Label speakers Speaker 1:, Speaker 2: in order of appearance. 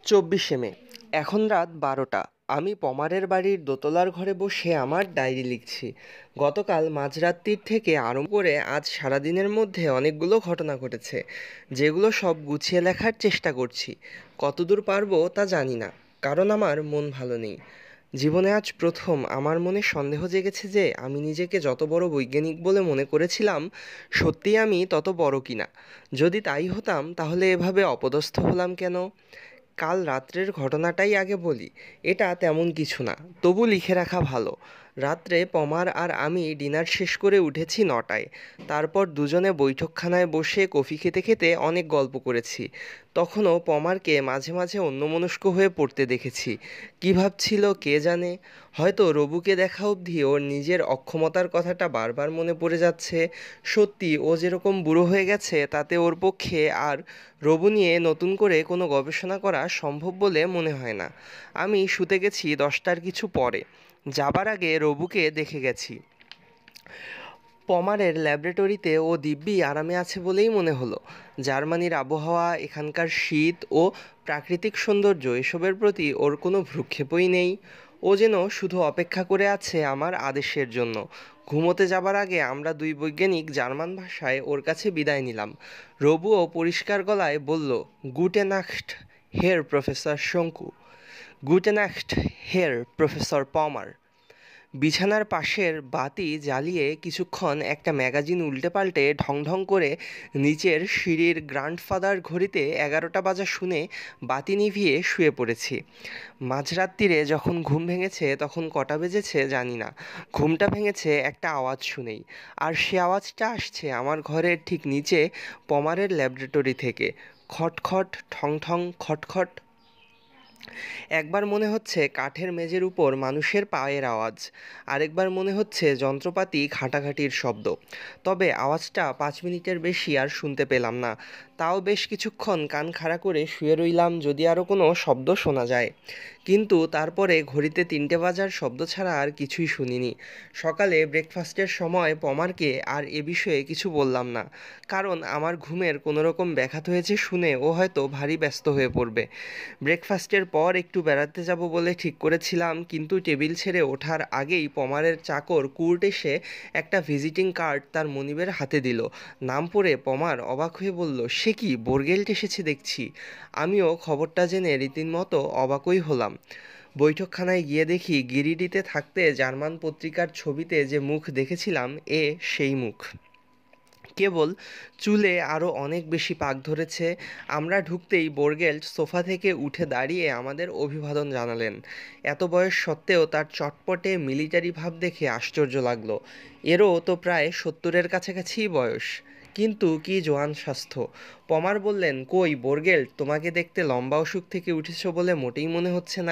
Speaker 1: 24শে মে। এখন রাত 12টা। আমি পমারের বাড়ির দোতলার ঘরে বসে আমার ডায়েরি লিখছি। গতকাল মাঝরাত্রির থেকে আরম্ভ করে আজ সারাদিনের মধ্যে অনেকগুলো ঘটনা ঘটেছে, যেগুলো সব গুছিয়ে লেখার চেষ্টা করছি। কতদূর পারবো তা জানি না, কারণ আমার মন ভালো নেই। জীবনে আজ প্রথম আমার মনে সন্দেহ জেগেছে যে আমি নিজেকে যত বড় বৈজ্ঞানিক বলে মনে করেছিলাম, সত্যিই আমি তত বড় কিনা। যদি তাই হতাম তাহলে এভাবে অপদস্থ হলাম কেন? কাল রাত্রের ঘটনাটাই আগে বলি। এটা তেমন কিছু না, তবু লিখে রাখা ভালো। রাত্রে পমার আর আমি ডিনার শেষ করে উঠেছি 9টায়। তারপর দুজনে বৈঠকখানায় বসে কফি খেতে খেতে অনেক গল্প করেছি। তখনও পমারকে মাঝে মাঝে অন্যমনস্ক হয়ে পড়তে দেখেছি। কী ভাবছিল কে জানে। হয়তো রবুকে দেখা অবধি ওর নিজের অক্ষমতার কথাটা বারবার মনে পড়ে যাচ্ছে। সত্যি ও যেরকম বুড়ো হয়ে গেছে তাতে ওর পক্ষে আর রবু নিয়ে নতুন করে কোনো গবেষণা করা সম্ভব বলে মনে হয় না। আমি শুতে গেছি 10টার কিছু পরে। যাবার আগে রবুকে দেখে গেছি। পমারের ল্যাবরেটরিতে ও দিব্যি আরামে আছে বলেই মনে হলো। জার্মানির আবহাওয়া, এখানকার শীত ও প্রাকৃতিক সৌন্দর্য, এসবের প্রতি ওর কোনো ভ্রূক্ষেপই নেই। ও যেন শুধু অপেক্ষা করে আছে আমার আদেশের জন্য। ঘুমোতে যাবার আগে আমরা দুই বৈজ্ঞানিক জার্মান ভাষায় ওর কাছে বিদায় নিলাম। রবুও পরিষ্কার গলায় বলল, গুটে নাক্ট হের প্রফেসর শঙ্কু। গুটে নাক্ট হের প্রফেসর পমার। বিছানার পাশের বাতি জ্বালিয়ে কিছুক্ষণ একটা ম্যাগাজিন উল্টে পাল্টে ঢং ঢং করে নিচের সিঁড়ির গ্র্যান্ডফাদার ঘড়িতে 11টা বাজা শুনে বাতি নিভিয়ে শুয়ে পড়েছি। মাঝরাত্তিরে যখন ঘুম ভেঙেছে তখন কটা বেজেছে জানি না। ঘুমটা ভেঙেছে একটা আওয়াজ শুনেই। আর সে আওয়াজটা আসছে আমার ঘরের ঠিক নিচে পমারের ল্যাবরেটরি থেকে। খটখট, ঠং ঠং, খটখট। একবার মনে হচ্ছে কাঠের মেঝের উপর মানুষের পায়ের আওয়াজ, আরেকবার মনে হচ্ছে যন্ত্রপাতি ঘাঁটাঘাঁটির শব্দ। তবে আওয়াজটা 5 মিনিটের বেশি আর শুনতে পেলাম না। তাও বেশ কিছুক্ষণ কান খাড়া করে শুয়ে রইলাম যদি আরও কোনো শব্দ শোনা যায়। কিন্তু তারপরে ঘড়িতে 3টে বাজার শব্দ ছাড়া আর কিছুই শুনিনি। সকালে ব্রেকফাস্টের সময় পমারকে আর এ বিষয়ে কিছু বললাম না, কারণ আমার ঘুমের কোনোরকম ব্যাঘাত হয়েছে শুনে ও হয়তো ভারী ব্যস্ত হয়ে পড়বে। ব্রেকফাস্টের পর একটু বেড়াতে যাব বলে ঠিক করেছিলাম, কিন্তু টেবিল ছেড়ে ওঠার আগেই পমারের চাকর কুর্ট এসে একটা ভিজিটিং কার্ড তার মনিবের হাতে দিল। নাম পড়ে পমার অবাক হয়ে বলল, সে কি, বোরগেল্ট এসেছে দেখছি। আমিও খবরটা জেনে রীতিমতো অবাকই হলাম। বৈঠকখানায় গিয়ে দেখি গিরিডিতে থাকতে জার্মান পত্রিকার ছবিতে যে মুখ দেখেছিলাম, সেই মুখ। কেবল চুলে আরও অনেক বেশি পাক ধরেছে। আমরা ঢুকতেই বোরগেল্ট সোফা থেকে উঠে দাঁড়িয়ে আমাদের অভিবাদন জানালেন। এত বয়স সত্ত্বেও তার চটপটে মিলিটারি ভাব দেখে আশ্চর্য লাগলো। এরও তো প্রায় 70-এর কাছাকাছিই বয়স, কিন্তু কি জোয়ান স্বাস্থ্য। পমার বললেন, কই বোরগেল্ট, তোমাকে দেখতে লম্বা অসুখ থেকে উঠেছ বলে মোটেই মনে হচ্ছে না।